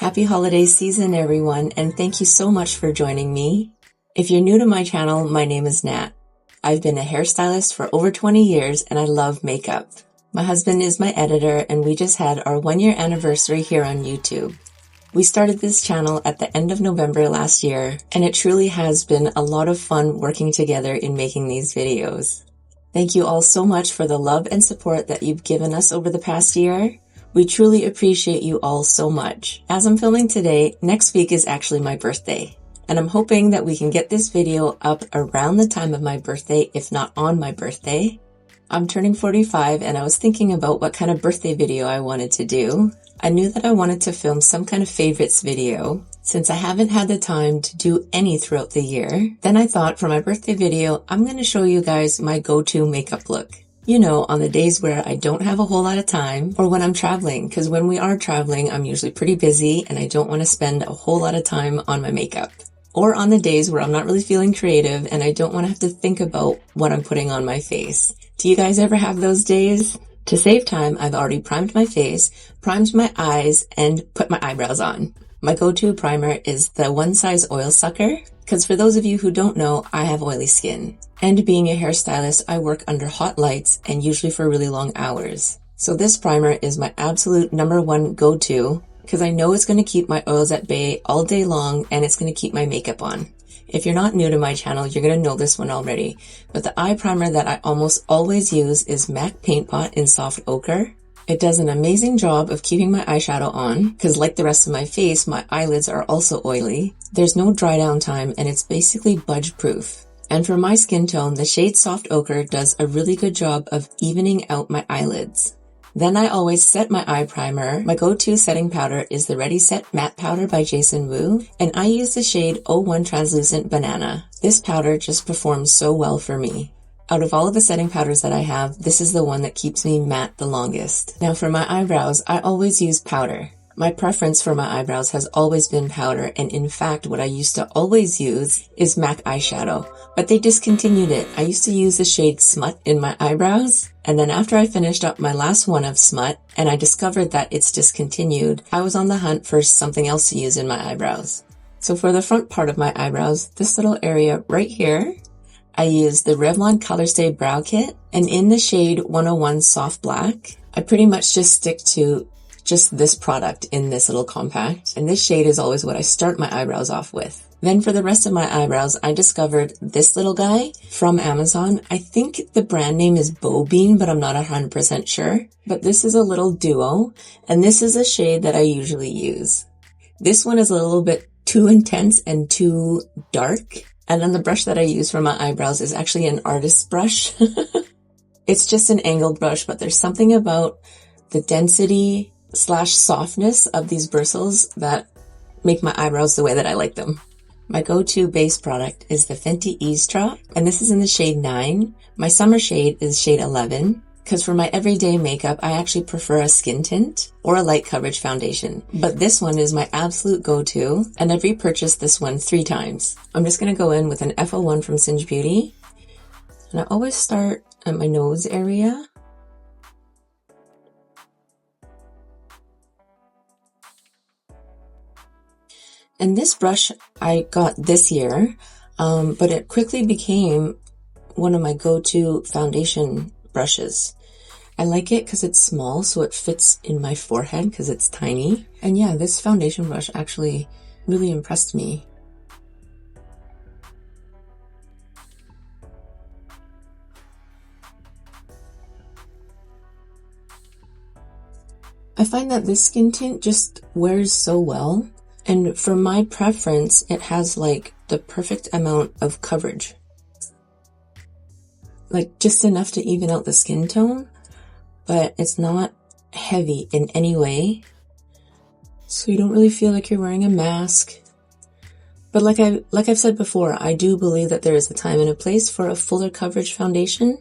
Happy holiday season, everyone, and thank you so much for joining me. If you're new to my channel, my name is Nat. I've been a hairstylist for over 20 years and I love makeup. My husband is my editor and we just had our 1-year anniversary here on YouTube. We started this channel at the end of November last year, and it truly has been a lot of fun working together in making these videos. Thank you all so much for the love and support that you've given us over the past year. We truly appreciate you all so much. As I'm filming today, next week is actually my birthday, and I'm hoping that we can get this video up around the time of my birthday, if not on my birthday. I'm turning 45 and I was thinking about what kind of birthday video I wanted to do. I knew that I wanted to film some kind of favorites video, since I haven't had the time to do any throughout the year. Then I thought for my birthday video, I'm going to show you guys my go-to makeup look. You know, on the days where I don't have a whole lot of time, or when I'm traveling, because when we are traveling, I'm usually pretty busy and I don't want to spend a whole lot of time on my makeup. Or on the days where I'm not really feeling creative and I don't want to have to think about what I'm putting on my face. Do you guys ever have those days? To save time, I've already primed my face, primed my eyes, and put my eyebrows on. My go-to primer is the One Size Oil Sucker, because for those of you who don't know, I have oily skin. And being a hairstylist, I work under hot lights and usually for really long hours. So this primer is my absolute #1 go-to, because I know it's going to keep my oils at bay all day long and it's going to keep my makeup on. If you're not new to my channel, you're going to know this one already, but the eye primer that I almost always use is MAC Paint Pot in Soft Ochre. It does an amazing job of keeping my eyeshadow on, because like the rest of my face, my eyelids are also oily. There's no dry down time and it's basically budge proof. And for my skin tone, the shade Soft Ochre does a really good job of evening out my eyelids. Then I always set my eye primer. My go-to setting powder is the Ready Set Matte Powder by Jason Wu, and I use the shade 01 Translucent Banana. This powder just performs so well for me. Out of all of the setting powders that I have, this is the one that keeps me matte the longest. Now for my eyebrows, I always use powder. My preference for my eyebrows has always been powder, and in fact what I used to always use is MAC eyeshadow, but they discontinued it. I used to use the shade Smut in my eyebrows, and then after I finished up my last one of Smut and I discovered that it's discontinued, I was on the hunt for something else to use in my eyebrows. So for the front part of my eyebrows, this little area right here, I use the Revlon Color Stay Brow Kit, and in the shade 101 Soft Black, I pretty much just stick to just this product in this little compact, and this shade is always what I start my eyebrows off with. Then for the rest of my eyebrows, I discovered this little guy from Amazon. I think the brand name is Bow Bean, but I'm not 100% sure. But this is a little duo, and this is a shade that I usually use. This one is a little bit too intense and too dark, and then the brush that I use for my eyebrows is actually an artist's brush. It's just an angled brush, but there's something about the density / softness of these bristles that make my eyebrows the way that I like them. My go-to base product is the Fenty Ease Drop, and this is in the shade 9. My summer shade is shade 11, because for my everyday makeup, I actually prefer a skin tint or a light coverage foundation. But this one is my absolute go-to, and I've repurchased this one 3 times. I'm just going to go in with an F01 from Singe Beauty, and I always start at my nose area. And this brush I got this year, but it quickly became one of my go-to foundation brushes. I like it because it's small, so it fits in my forehead because it's tiny. And yeah, this foundation brush actually really impressed me. I find that this skin tint just wears so well. And for my preference, it has like the perfect amount of coverage. Like just enough to even out the skin tone, but it's not heavy in any way. So you don't really feel like you're wearing a mask. But like I've said before, I do believe that there is a time and a place for a fuller coverage foundation,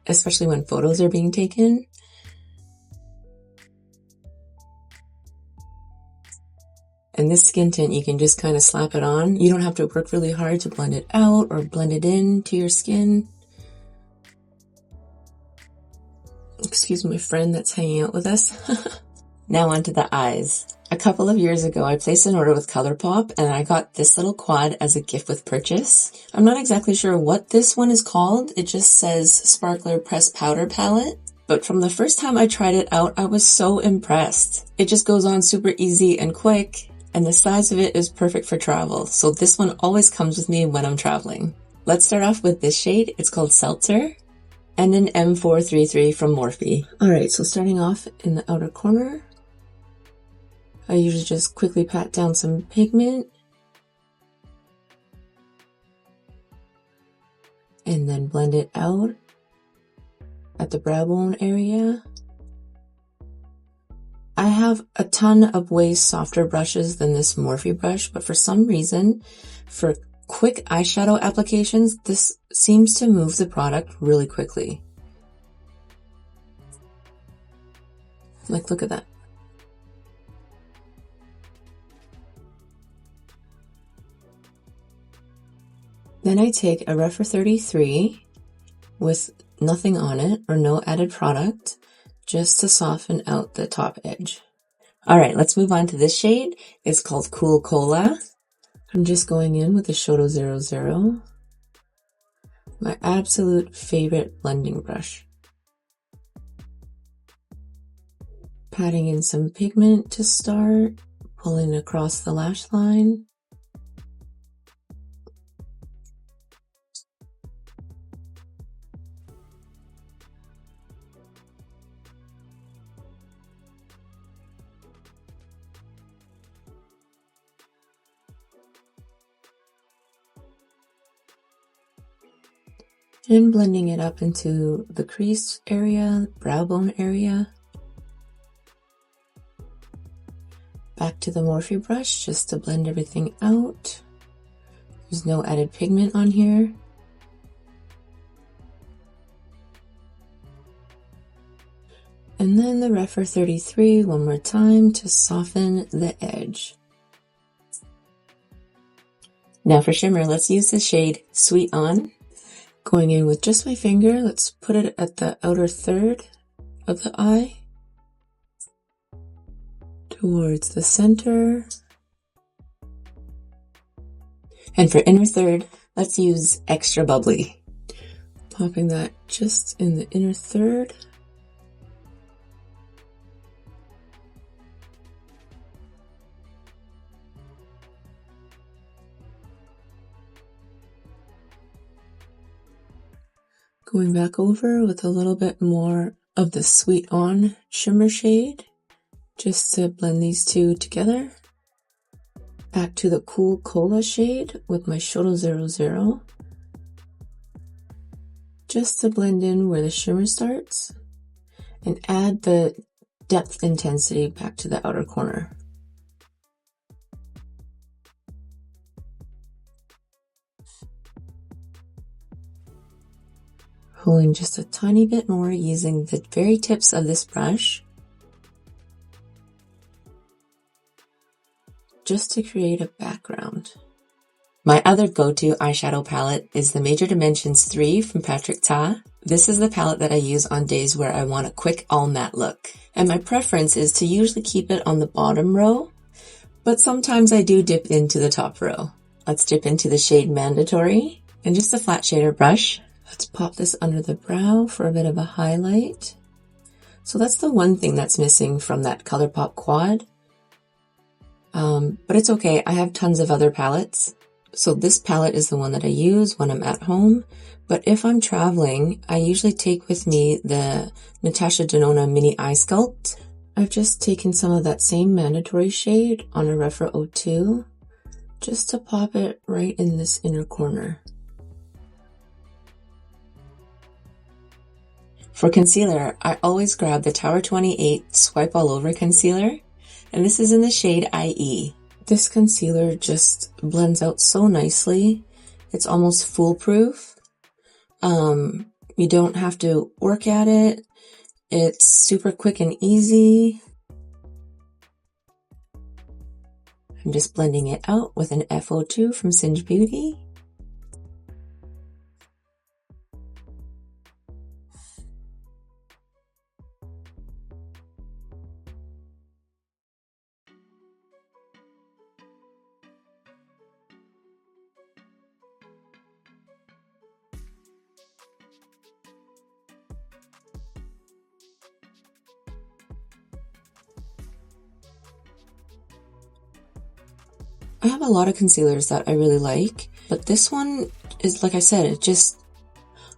especially when photos are being taken. And this skin tint, you can just kind of slap it on. You don't have to work really hard to blend it out or blend it in to your skin. Excuse my friend that's hanging out with us. Now onto the eyes. A couple of years ago, I placed an order with ColourPop and I got this little quad as a gift with purchase. I'm not exactly sure what this one is called. It just says Sparkler Pressed Powder Palette. But from the first time I tried it out, I was so impressed. It just goes on super easy and quick, and the size of it is perfect for travel. So this one always comes with me when I'm traveling. Let's start off with this shade. It's called Seltzer, and an M433 from Morphe. Alright, so starting off in the outer corner, I usually just quickly pat down some pigment and then blend it out at the brow bone area. I have a ton of way softer brushes than this Morphe brush, but for some reason, for quick eyeshadow applications, this seems to move the product really quickly. Like, look at that. Then I take a Rephr 33 with nothing on it or no added product, just to soften out the top edge. Alright, let's move on to this shade. It's called Cool Cola. I'm just going in with the Shoto 00, my absolute favorite blending brush. Patting in some pigment to start, pulling across the lash line. And blending it up into the crease area, brow bone area. Back to the Morphe brush just to blend everything out. There's no added pigment on here. And then the Rephr 33 one more time to soften the edge. Now for shimmer, let's use the shade Sweet On. Going in with just my finger, let's put it at the outer third of the eye, towards the center. And for inner third, let's use Extra Bubbly. Popping that just in the inner third. Going back over with a little bit more of the Sweet On shimmer shade, just to blend these two together. Back to the Cool Cola shade with my Shoto 00, just to blend in where the shimmer starts, and add the depth intensity back to the outer corner. Pulling just a tiny bit more using the very tips of this brush, just to create a background. My other go-to eyeshadow palette is the Major Dimensions 3 from Patrick Ta. This is the palette that I use on days where I want a quick all matte look. And my preference is to usually keep it on the bottom row, but sometimes I do dip into the top row. Let's dip into the shade Mandatory, and just a flat shader brush. Let's pop this under the brow for a bit of a highlight. So that's the one thing that's missing from that ColourPop quad. But it's okay, I have tons of other palettes. So this palette is the one that I use when I'm at home. But if I'm traveling, I usually take with me the Natasha Denona Mini Eye Sculpt. I've just taken some of that same Mandatory shade on a Rephr 02, just to pop it right in this inner corner. For concealer, I always grab the Tower 28 Swipe All Over Concealer, and this is in the shade IE. This concealer just blends out so nicely. It's almost foolproof. You don't have to work at it. It's super quick and easy. I'm just blending it out with an F02 from Singe Beauty. I have a lot of concealers that I really like, but this one is, like I said,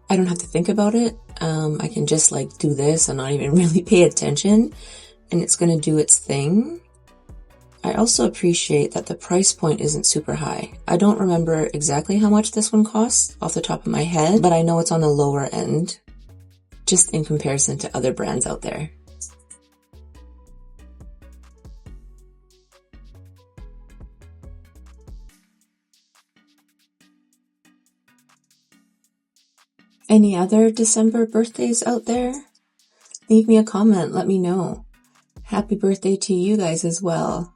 I don't have to think about it. I can just like do this and not even really pay attention, and it's going to do its thing. I also appreciate that the price point isn't super high. I don't remember exactly how much this one costs off the top of my head, but I know it's on the lower end, just in comparison to other brands out there. Any other December birthdays out there? Leave me a comment, let me know. Happy birthday to you guys as well.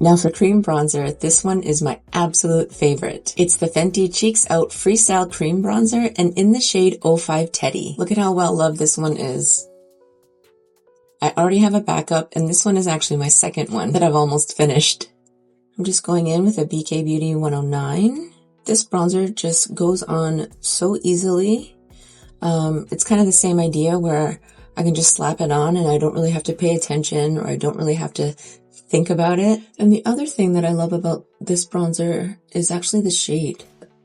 Now for cream bronzer, this one is my absolute favorite. It's the Fenty Cheeks Out Freestyle Cream Bronzer, and in the shade 05 Teddy. Look at how well loved this one is. I already have a backup, and this one is actually my second one that I've almost finished. I'm just going in with a BK Beauty 109. This bronzer just goes on so easily. It's kind of the same idea where I can just slap it on and I don't really have to pay attention, or I don't really have to think about it. And the other thing that I love about this bronzer is actually the shade.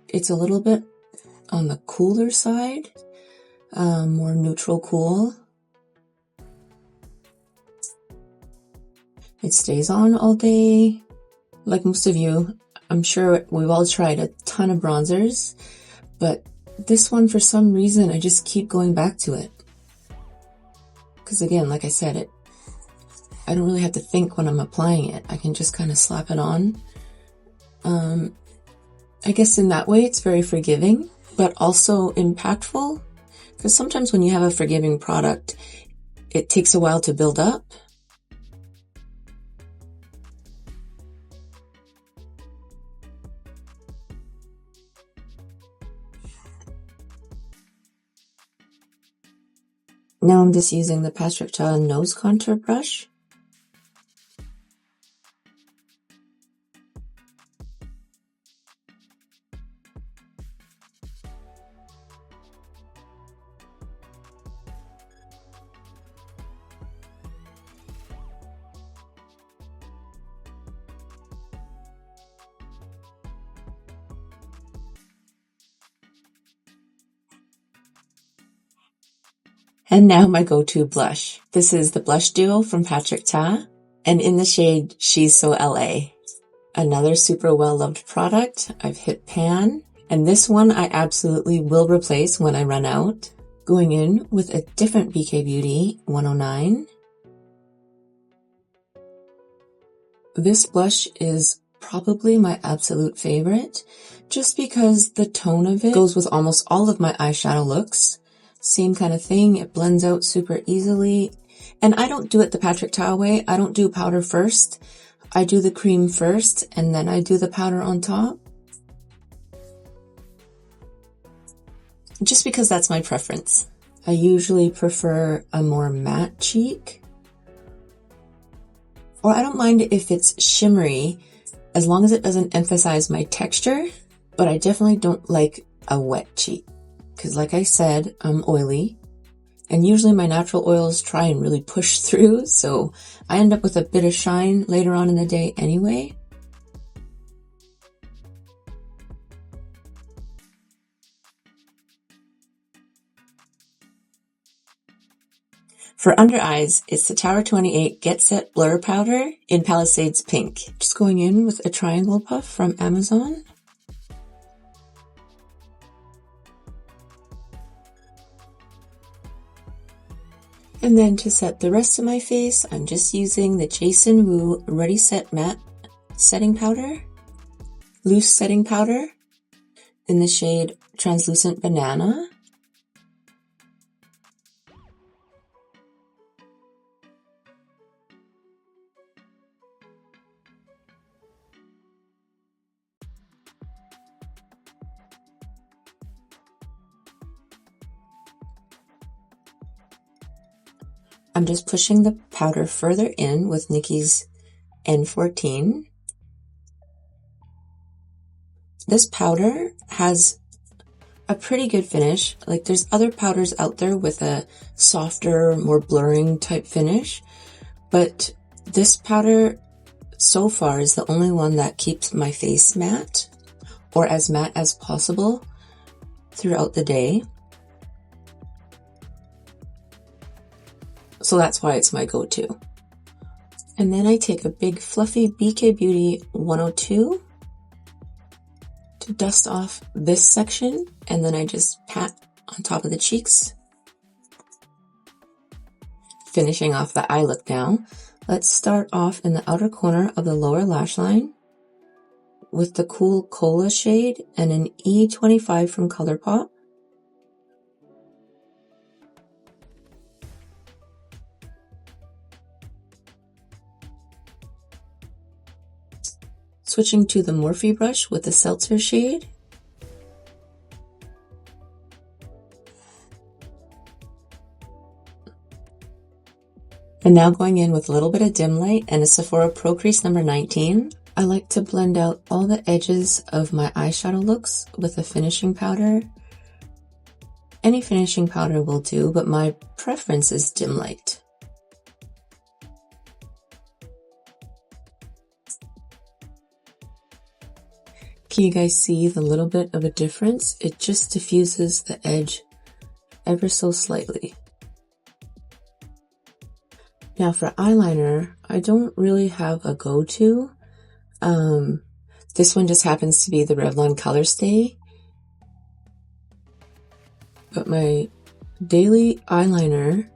It's a little bit on the cooler side, more neutral cool. It stays on all day. Like most of you, I'm sure we've all tried a ton of bronzers, but this one, for some reason, I just keep going back to it. Because again, like I said, I don't really have to think when I'm applying it. I can just kind of slap it on. I guess in that way, it's very forgiving, but also impactful. Because sometimes when you have a forgiving product, it takes a while to build up. Now I'm just using the Patrick Ta nose contour brush. And now my go-to blush. This is the Blush Duo from Patrick Ta, and in the shade She's So LA. Another super well-loved product. I've hit pan, and this one I absolutely will replace when I run out. Going in with a different BK Beauty 109. This blush is probably my absolute favorite, just because the tone of it goes with almost all of my eyeshadow looks. Same kind of thing, it blends out super easily. And I don't do it the Patrick Ta way. I don't do powder first. I do the cream first, and then I do the powder on top. Just because that's my preference. I usually prefer a more matte cheek. Or I don't mind if it's shimmery, as long as it doesn't emphasize my texture, but I definitely don't like a wet cheek. Because like I said, I'm oily, and usually my natural oils try and really push through, so I end up with a bit of shine later on in the day anyway. For under eyes, it's the Tower 28 Get Set Blur Powder in Palisades Pink. Just going in with a triangle puff from Amazon. And then to set the rest of my face, I'm just using the Jason Wu Ready Set Matte Setting Powder, Loose Setting Powder, in the shade Translucent Banana. I'm just pushing the powder further in with Nikki's N14. This powder has a pretty good finish. Like, there's other powders out there with a softer, more blurring type finish, but this powder so far is the only one that keeps my face matte, or as matte as possible throughout the day. So that's why it's my go-to. And then I take a big fluffy BK Beauty 102 to dust off this section, and then I just pat on top of the cheeks. Finishing off the eye look now. Let's start off in the outer corner of the lower lash line with the Cool Cola shade and an E25 from ColourPop. Switching to the Morphe brush with the Seltzer shade. And now going in with a little bit of dim light and a Sephora Pro Crease number 19. I like to blend out all the edges of my eyeshadow looks with a finishing powder. Any finishing powder will do, but my preference is dim light. Can you guys see the little bit of a difference? It just diffuses the edge ever so slightly. Now for eyeliner, I don't really have a go-to. This one just happens to be the Revlon Color Stay. But my daily eyeliner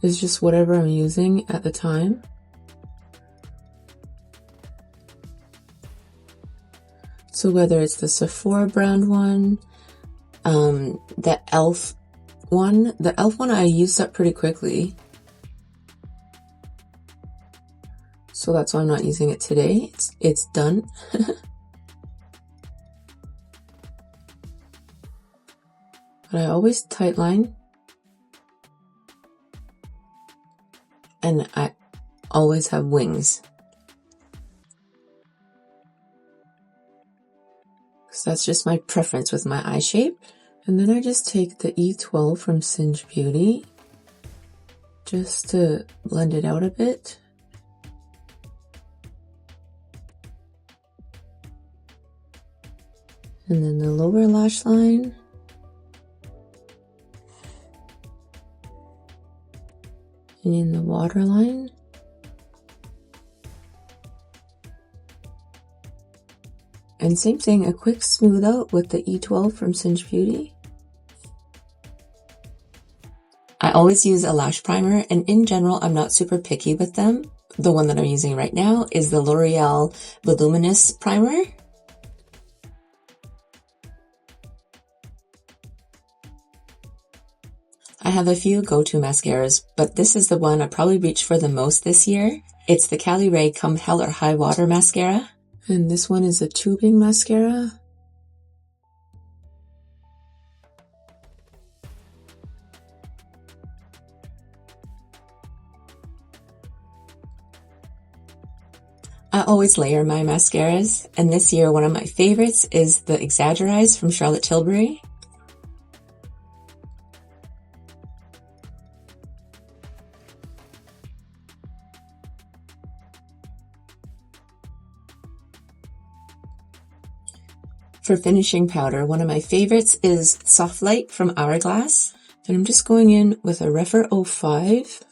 is just whatever I'm using at the time. So whether it's the Sephora brand one, the e.l.f. one. The e.l.f. one I used up pretty quickly. So that's why I'm not using it today. It's done. But I always tightline. And I always have wings. So that's just my preference with my eye shape. And then I just take the E12 from Singe Beauty just to blend it out a bit. And then the lower lash line. And in the waterline. And same thing, a quick smooth out with the E12 from Singe Beauty. I always use a lash primer, and in general, I'm not super picky with them. The one that I'm using right now is the L'Oreal Voluminous Primer. I have a few go-to mascaras, but this is the one I probably reached for the most this year. It's the Cali Ray Come Hell or High Water Mascara. And this one is a tubing mascara. I always layer my mascaras, and this year one of my favorites is the Exaggerize from Charlotte Tilbury. For finishing powder, one of my favorites is Soft Light from Hourglass. And I'm just going in with a Rephr 05.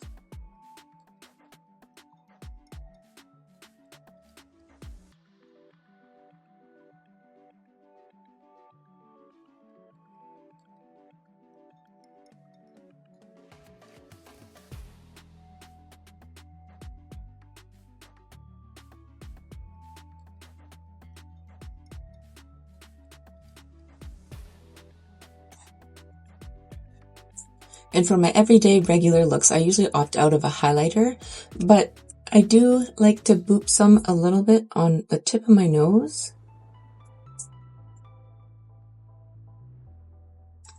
And for my everyday regular looks, I usually opt out of a highlighter, but I do like to boop some a little bit on the tip of my nose.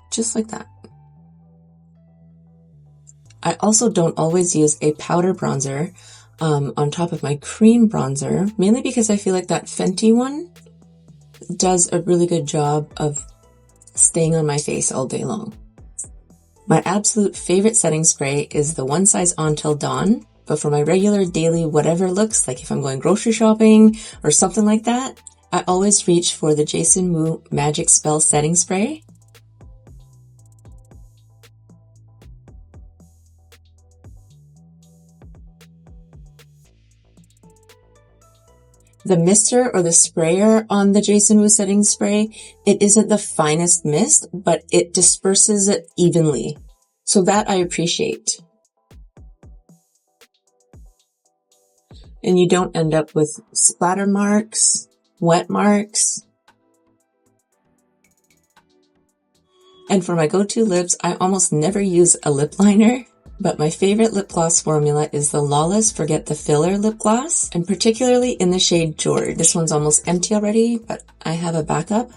Just like that. I also don't always use a powder bronzer on top of my cream bronzer, mainly because I feel like that Fenty one does a really good job of staying on my face all day long. My absolute favorite setting spray is the One Size Until Dawn, but for my regular daily whatever looks, like if I'm going grocery shopping or something like that, I always reach for the Jason Wu Magic Spell Setting Spray. The mister or the sprayer on the Jason Wu setting spray, it isn't the finest mist, but it disperses it evenly. So that I appreciate. And you don't end up with splatter marks, wet marks. And for my go-to lips, I almost never use a lip liner. But my favorite lip gloss formula is the Lawless Forget the Filler lip gloss, and particularly in the shade George. This one's almost empty already, but I have a backup,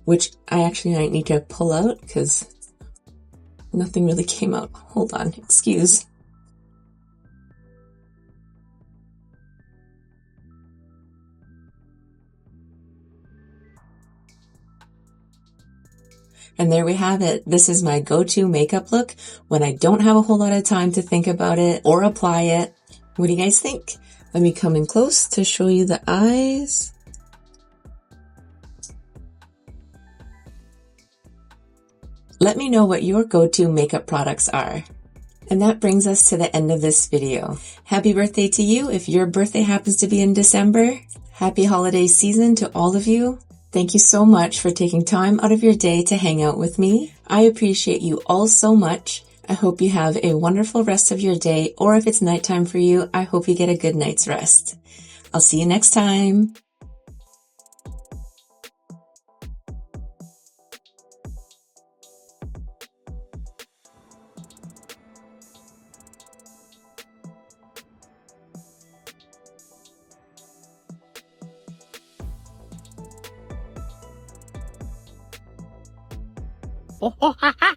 which I actually might need to pull out because nothing really came out. Hold on, excuse. And there we have it. This is my go-to makeup look when I don't have a whole lot of time to think about it or apply it. What do you guys think? Let me come in close to show you the eyes. Let me know what your go-to makeup products are. And that brings us to the end of this video. Happy birthday to you if your birthday happens to be in December. Happy holiday season to all of you. Thank you so much for taking time out of your day to hang out with me. I appreciate you all so much. I hope you have a wonderful rest of your day, or if it's nighttime for you, I hope you get a good night's rest. I'll see you next time. Oh, ha, ha.